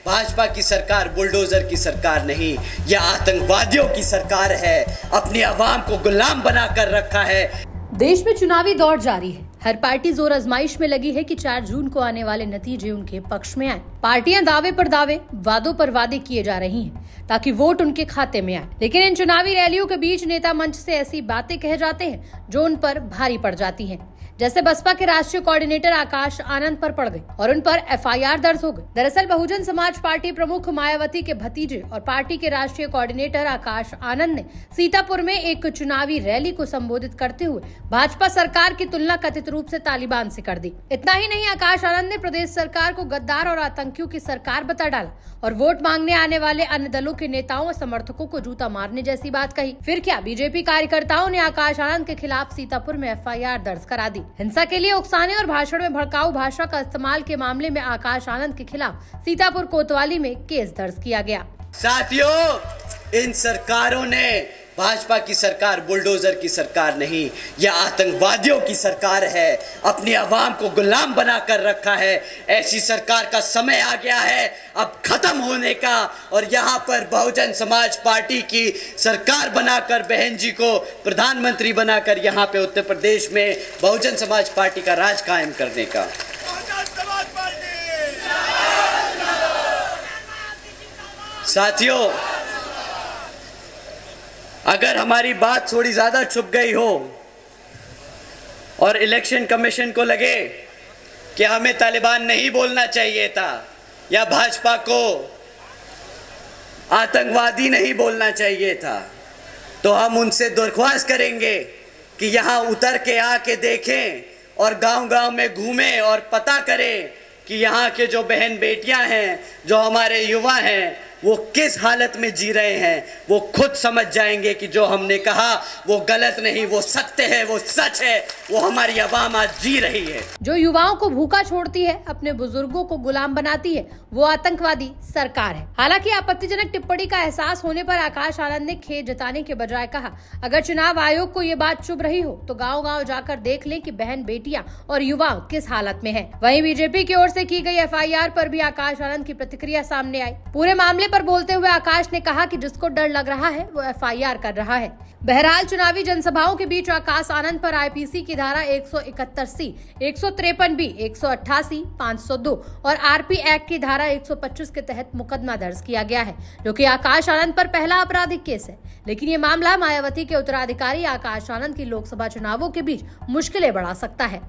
भाजपा की सरकार बुलडोजर की सरकार नहीं, यह आतंकवादियों की सरकार है। अपनी आवाम को गुलाम बनाकर रखा है। देश में चुनावी दौर जारी है। हर पार्टी जोर आजमाइश में लगी है कि 4 जून को आने वाले नतीजे उनके पक्ष में आए। पार्टियां दावे पर दावे, वादों पर वादे किए जा रही हैं ताकि वोट उनके खाते में आए। लेकिन इन चुनावी रैलियों के बीच नेता मंच से ऐसी बातें कह जाते हैं जो उन पर भारी पड़ जाती हैं। जैसे बसपा के राष्ट्रीय कोऑर्डिनेटर आकाश आनंद पर पड़ गई और उन पर FIR दर्ज हो गई। दरअसल बहुजन समाज पार्टी प्रमुख मायावती के भतीजे और पार्टी के राष्ट्रीय कोऑर्डिनेटर आकाश आनंद ने सीतापुर में एक चुनावी रैली को संबोधित करते हुए भाजपा सरकार की तुलना कथित रूप से तालिबान से कर दी। इतना ही नहीं, आकाश आनंद ने प्रदेश सरकार को गद्दार और आतंकियों की सरकार बता डाला और वोट मांगने आने वाले अन्य दलों के नेताओं और समर्थकों को जूता मारने जैसी बात कही। फिर क्या, बीजेपी कार्यकर्ताओं ने आकाश आनंद के खिलाफ सीतापुर में FIR दर्ज करा दी। हिंसा के लिए उकसाने और भाषण में भड़काऊ भाषा का इस्तेमाल के मामले में आकाश आनंद के खिलाफ सीतापुर कोतवाली में केस दर्ज किया गया। साथियों, इन सरकारों ने, भाजपा की सरकार बुलडोजर की सरकार नहीं, यह आतंकवादियों की सरकार है। अपनी आवाम को गुलाम बनाकर रखा है। ऐसी सरकार का समय आ गया है अब खत्म होने का। और यहाँ पर बहुजन समाज पार्टी की सरकार बनाकर, बहन जी को प्रधानमंत्री बनाकर यहाँ पे उत्तर प्रदेश में बहुजन समाज पार्टी का राज कायम करने का। साथियों, अगर हमारी बात थोड़ी ज्यादा छुप गई हो और इलेक्शन कमीशन को लगे कि हमें तालिबान नहीं बोलना चाहिए था या भाजपा को आतंकवादी नहीं बोलना चाहिए था, तो हम उनसे दरख्वास्त करेंगे कि यहाँ उतर के आके देखें और गांव-गांव में घूमें और पता करें कि यहाँ के जो बहन बेटियां हैं, जो हमारे युवा हैं, वो किस हालत में जी रहे हैं। वो खुद समझ जाएंगे कि जो हमने कहा वो गलत नहीं, वो सत्य है, वो सच है। वो हमारी आवाम आज जी रही है। जो युवाओं को भूखा छोड़ती है, अपने बुजुर्गों को गुलाम बनाती है, वो आतंकवादी सरकार है। हालांकि आपत्तिजनक टिप्पणी का एहसास होने पर आकाश आनंद ने खेद जताने के बजाय कहा, अगर चुनाव आयोग को ये बात चुभ रही हो तो गाँव-गाँव जाकर देख लें कि बहन बेटियां और युवा किस हालत में है। वहीं बीजेपी की ओर से की गई FIR पर भी आकाश आनंद की प्रतिक्रिया सामने आई। पूरे मामले पर बोलते हुए आकाश ने कहा कि जिसको डर लग रहा है वो FIR कर रहा है। बहरहाल चुनावी जनसभाओं के बीच आकाश आनंद पर IPC की धारा 171C, 153B, 188, 502 और RP एक्ट की धारा 125 के तहत मुकदमा दर्ज किया गया है, जो कि आकाश आनंद पर पहला आपराधिक केस है। लेकिन ये मामला मायावती के उत्तराधिकारी आकाश आनंद की लोकसभा चुनावों के बीच मुश्किलें बढ़ा सकता है।